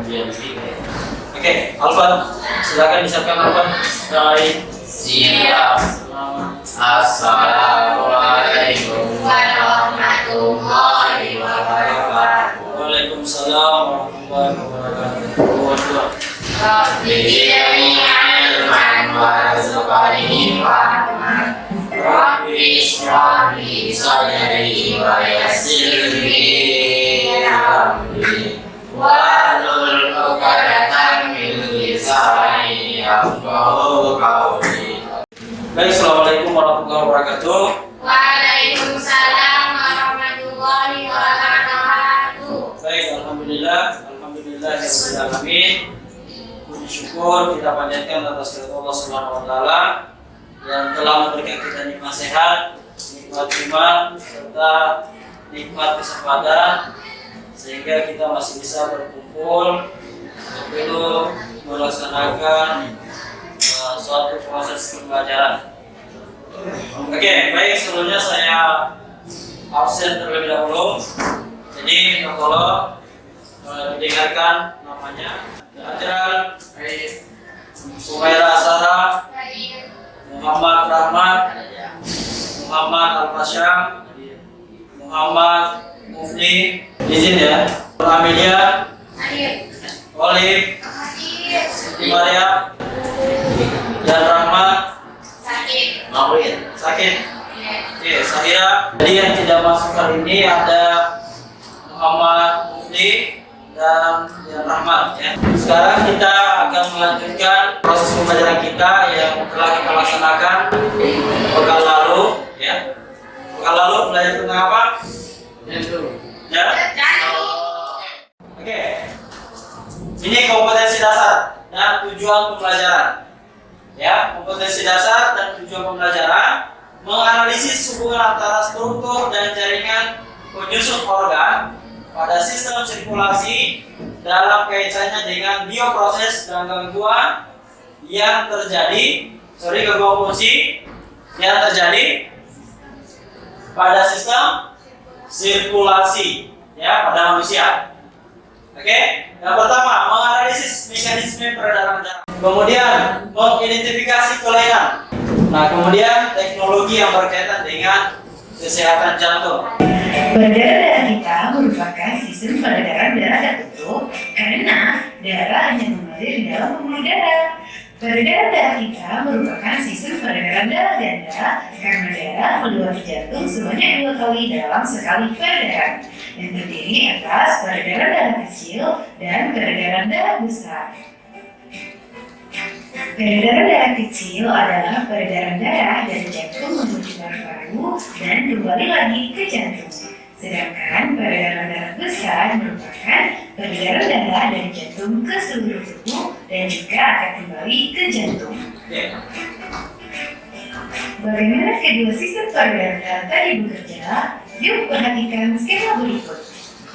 Oke, Alvan, silakan disiapkan Alvan. Baik. Siap. Assalamualaikum warahmatullahi wabarakatuh. Waalaikumsalam warahmatullahi wabarakatuh. Rabbi zidni ilman warzuqni fahman. Rabbi shrah li sadri wa yassir li amri wahlul 'uqdatam min lisani yafqahu qawli. Baik, assalamualaikum warahmatullahi wabarakatuh. Waalaikumsalam warahmatullahi wabarakatuh. Baik, alhamdulillah rabbil alamin. Puji syukur kita panjatkan atas kehadirat Allah Subhanahu wa taala yang telah memberikan kita nikmat sehat, nikmat iman, serta nikmat kesempatan sehingga kita masih bisa berkumpul untuk melaksanakan suatu proses pembelajaran. Oke, baik, sebelumnya saya absen terlebih dahulu. Jadi kalau didengarkan namanya Ajral, Umaira Asara, Muhammad Rahmat, Muhammad Al-Fasyam, Muhammad Mufni, izin ya, Amelia, Olive, Maria, dan Rahmat sakit. Oke, Sahira. Jadi yang tidak masuk kali ini ada Muhammad Mufni dan Rahmat ya. Sekarang kita akan melanjutkan proses pembelajaran kita yang telah kita laksanakan pekan lalu ya. Pekan lalu belajar tentang apa? Ya. Oke. Ini kompetensi dasar dan tujuan pembelajaran. Ya, kompetensi dasar dan tujuan pembelajaran menganalisis hubungan antara struktur dan jaringan penyusun organ pada sistem sirkulasi dalam kaitannya dengan bioproses dan gangguan yang terjadi, gangguan fungsi yang terjadi pada sistem sirkulasi ya pada manusia. Oke, yang pertama menganalisis mekanisme peredaran darah, kemudian mengidentifikasi kelainan. Nah, kemudian teknologi yang berkaitan dengan kesehatan jantung. Peredaran darah kita merupakan sistem peredaran darah tertutup karena darah hanya mengalir di dalam pembuluh darah. Peredaran darah kita merupakan sistem peredaran darah ganda karena darah melewati jantung sebanyak 2 kali dalam sekali peredaran yang terdiri atas peredaran darah kecil dan peredaran darah besar. Peredaran darah kecil adalah peredaran darah dari jantung menuju paru-paru dan kembali lagi ke jantung. Sedangkan peredaran darah besar merupakan peredaran darah dari jantung ke seluruh tubuh dan juga akan kembali ke jantung. Bagaimana kedua sistem peredaran darah tadi bekerja? Yuk perhatikan skema berikut.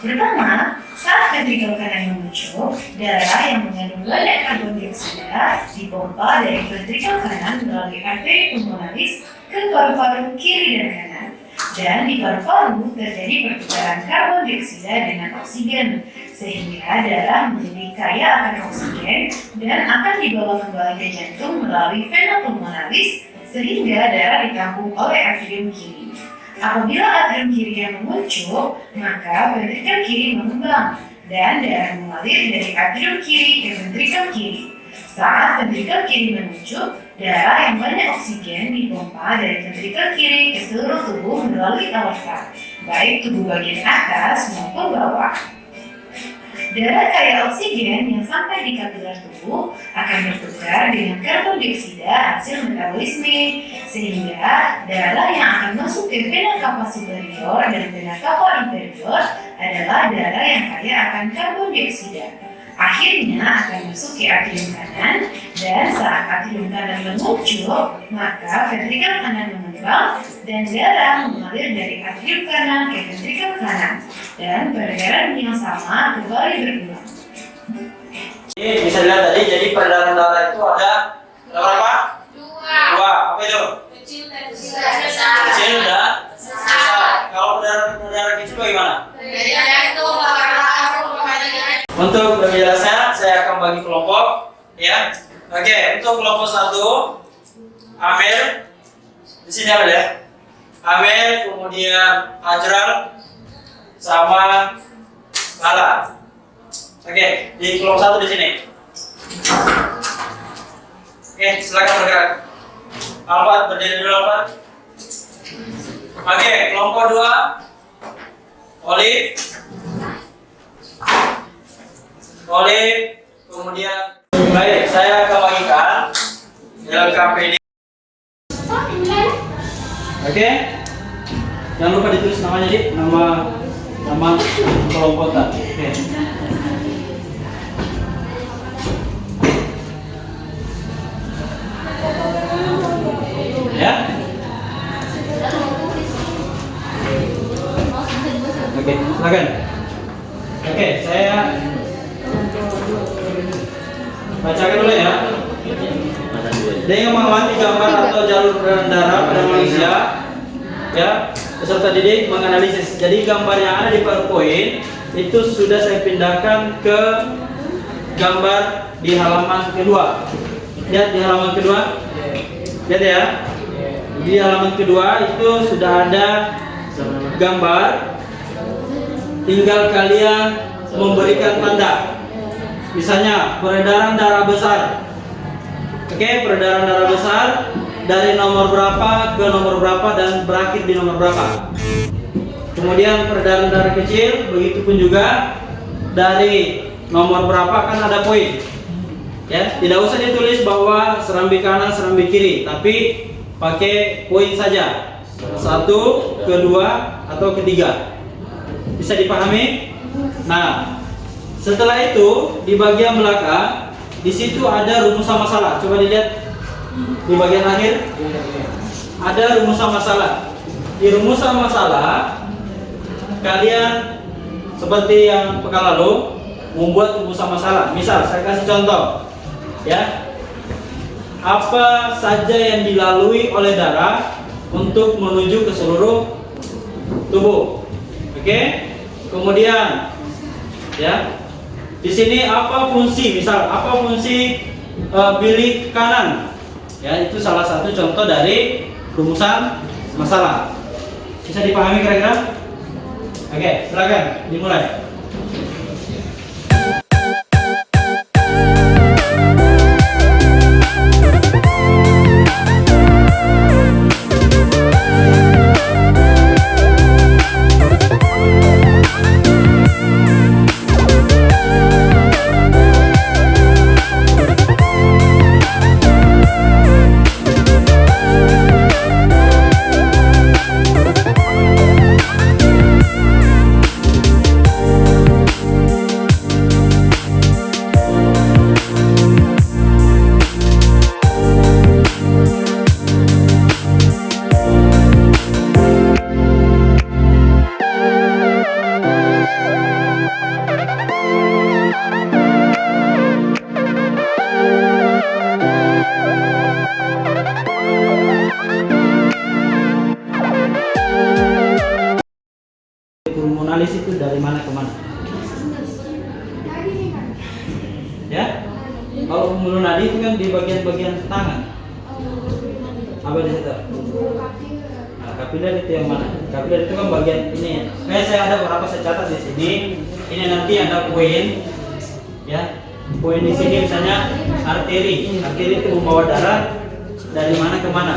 Pertama, saat ventrikel kanan mengucur, darah yang mengandung banyak karbon dioksida dipompa dari ventrikel kanan melalui arteri pulmonalis ke paru-paru kiri dan kanan. Dan di paru-paru terjadi pertukaran karbon dioksida dengan oksigen, sehingga darah menjadi kaya akan oksigen dan akan dibawa kembali ke jantung melalui vena pulmonalis, sehingga darah ditampung oleh atrium kiri. Apabila atrium kiri yang mengucur, maka ventrikel kiri mengembang dan darah mengalir dari atrium kiri ke ventrikel kiri. Saat ventrikel kiri mengucur, darah yang banyak oksigen dipompa dari ventrikel kiri ke seluruh tubuh melalui aorta, baik tubuh bagian atas maupun bawah. Darah kaya oksigen yang sampai di kapiler tubuh akan bertukar dengan karbon dioksida hasil metabolisme, sehingga darah yang akan masuk ke vena cava superior dan vena cava inferior adalah darah yang kaya akan karbon dioksida. Akhirnya akan masuk ke atrium kanan, dan saat atrium kanan mengucur, maka ventrikel kanan mengembang dan darah mengalir dari atrium kanan ke ventrikel kanan, dan peredaran yang sama kembali berulang. Ini bisa dilihat tadi, jadi peredaran darah itu ada berapa? Dua. Apa itu? Kecil dan besar. Kecil dan besar. Kalau peredaran darah kecil bagaimana? Dari jantung ke paru-paru. Untuk lebih jelasnya, untuk kelompok 1 Amir di sini ada ya. Amir, kemudian Ajral sama Lala. Oke, di kelompok 1 di sini. Oke, silakan bergerak. Alfat, berdiri dulu Alfat. Oke, kelompok 2 Olive, kemudian baik, saya akan bagikan LKPD. Oke, jangan lupa ditulis namanya di nama kelompok tadi. Oke. Ya. Oke, silakan. Oke, saya bacakan dulu ya. Dengan mengamati gambar atau jalur peredaran darah pada manusia, ya, peserta didik menganalisis. Jadi gambar yang ada di PowerPoint itu sudah saya pindahkan ke gambar di halaman kedua. Lihat di halaman kedua. Lihat ya. Di halaman kedua itu sudah ada gambar. Tinggal kalian memberikan tanda. Misalnya peredaran darah besar. Oke, peredaran darah besar dari nomor berapa ke nomor berapa dan berakhir di nomor berapa. Kemudian peredaran darah kecil, begitupun juga dari nomor berapa kan ada poin. Ya, tidak usah ditulis bahwa serambi kanan, serambi kiri, tapi pakai poin saja. 1, kedua, atau ketiga. Bisa dipahami? Nah, setelah itu di bagian belakang di situ ada rumusan masalah. Coba dilihat di bagian akhir ada rumusan masalah. Di rumusan masalah kalian seperti yang pekan lalu membuat rumusan masalah. Misal saya kasih contoh, ya. Apa saja yang dilalui oleh darah untuk menuju ke seluruh tubuh. Oke? Kemudian ya. Di sini apa fungsi? Misal apa fungsi bilik kanan? Ya, itu salah satu contoh dari rumusan masalah. Bisa dipahami kira-kira? Oke, silakan dimulai. Pulmonalis itu dari mana ke mana? Ya? Kalau pulmonadi itu kan di bagian-bagian tangan. Apa di situ? Nah, kapiler itu yang mana? Kapiler itu kan bagian ini ya. Kayak saya ada beberapa saya catat di sini. Ini nanti ada poin, ya. Poin di sini misalnya arteri. Arteri itu membawa darah dari mana ke mana?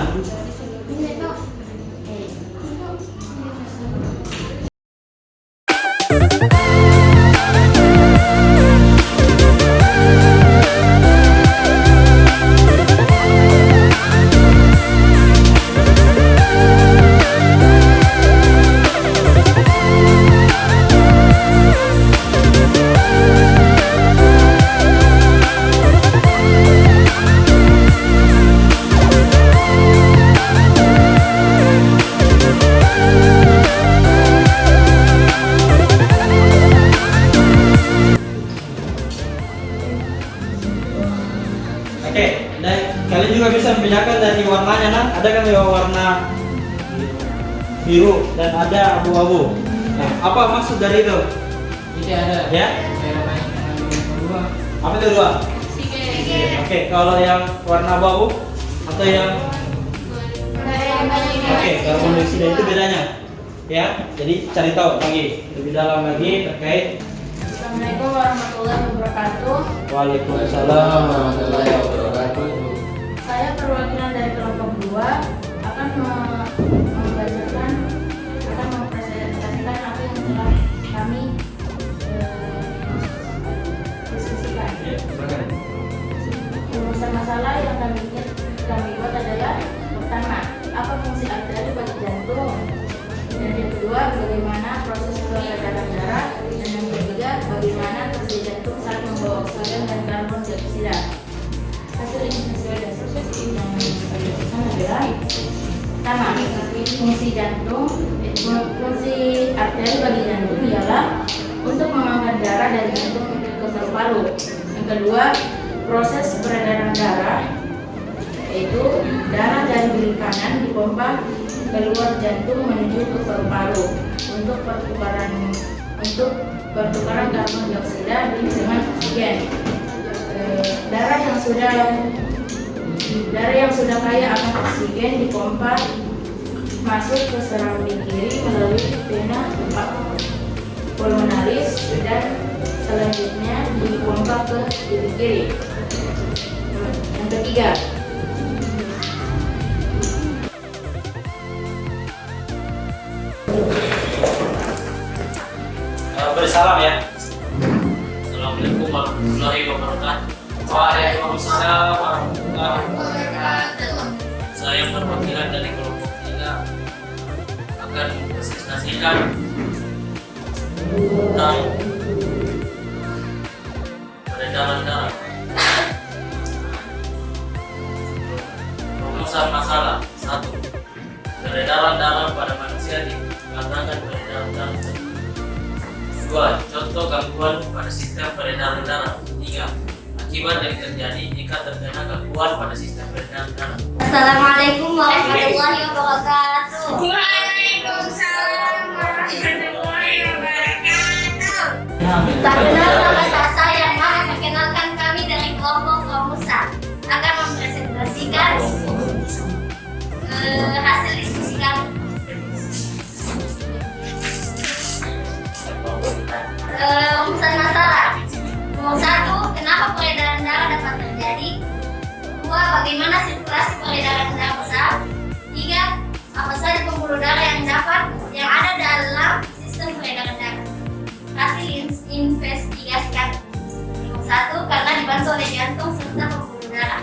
Oke, dan kalian juga bisa membedakan dari warnanya, nah. Ada kan yang warna biru dan ada abu-abu. Nah, apa maksud dari itu? Tidak ada. Ya? Apa itu dua? Oke, kalau yang warna abu atau yang karbon dioksida itu bedanya. Ya, jadi cari tahu lagi lebih dalam lagi terkait. Assalamualaikum warahmatullahi wabarakatuh. Waalaikumsalam warahmatullahi wabarakatuh. Saya perwakilan dari kelompok 2 akan membacakan, akan mempresentasikan apa yang telah kami diskusikan. Rumusan masalah yang kami buat adalah: pertama, apa fungsi arteri bagi jantung? Dan yang kedua, bagaimana proses peredaran darah? Dan yang ketiga, bagaimana kerja jantung saat membawa oksigen dan karbon dioksida? Hasil ini sesuai dengan seperti yang dilakukan adalah: pertama, fungsi jantung, fungsi arteri bagi jantung ialah untuk mengangkat darah dari jantung ke paru-paru. Yang kedua, proses peredaran darah, yaitu darah dari bilik kanan dipompa keluar jantung menuju ke paru-paru untuk pertukaran karbon dioksida dengan oksigen. Darah yang sudah kaya akan oksigen dipompa masuk ke surrounding kiri melalui vena pulmonalis dan selanjutnya dipompa ke sisi kiri. Yang ketiga, Bersalam ya. Assalamualaikum warahmatullahi wabarakatuh. Waalaikumsalam warahmatullahi wabarakatuh. Saya perwakilan dari kelompok 3 akan mempresentasikan tentang peredaran darah. Rumusan masalah 1. Peredaran darah pada manusia dikatakan peredaran darah. 2. Contoh gangguan pada sistem peredaran darah. 3. Akibat yang terjadi jika terkena gangguan pada sistem peredaran darah. Assalamualaikum warahmatullahi wabarakatuh. Waalaikumsalam warahmatullahi wabarakatuh. Perkenalkan nama saya, perkenalkan kami dari kelompok Romusa akan mempresentasikan hasil diskusi kami. Rumusan masalah. Nomor 1, kenapa peredaran darah dapat terjadi? 2, bagaimana sirkulasi peredaran darah besar? 3, apa saja pembuluh darah yang ada dalam sistem peredaran darah? Hasil investigasi kami. Nomor 1, karena dibantu oleh jantung serta pembuluh darah.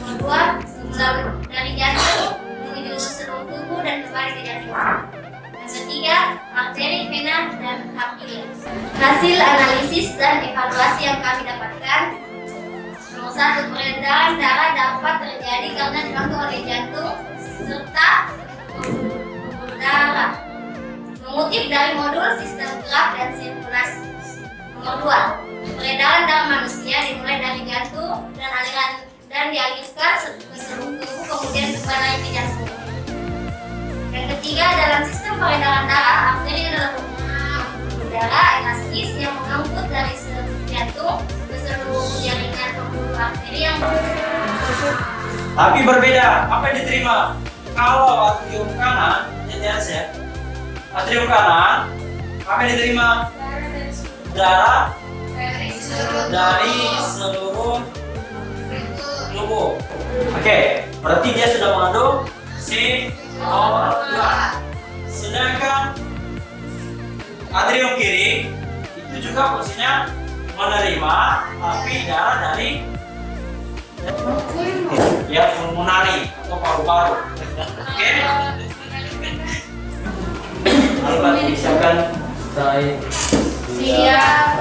Nomor 2, dari jantung menuju seluruh tubuh dan kembali ke jantung. Yang ketiga, arteri, vena, dan kapilyer. Hasil analisis dan evaluasi yang kami dapatkan. Nomor 1, peredaran darah dapat terjadi karena dibantu oleh jantung serta pembuluh darah. Mengutip dari modul sistem gerak dan sirkulasi. Nomor 2, peredaran darah manusia dimulai dari jantung dan dialirkan ke seluruh tubuh kemudian kembali ke jantung. Yang ketiga, dalam sistem peredaran darah, arteri adalah pembuluh darah elastis yang mengangkut dari jantung ke seluruh jaringan pembuluh arteri yang Tapi berbeda, apa yang diterima? Kalau atrium kanan, jelas ya. Atrium kanan, apa yang diterima? Darah dari seluruh tubuh. Oke, berarti dia sudah mengandung CO2. Sedangkan atrium kiri itu juga fungsinya menerima tapi darah dari pulmonari atau paru-paru. Oke. Albat silakan. Siap.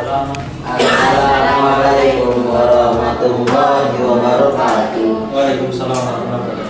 Assalamualaikum warahmatullahi wabarakatuh. Waalaikumsalam warahmatullahi wabarakatuh.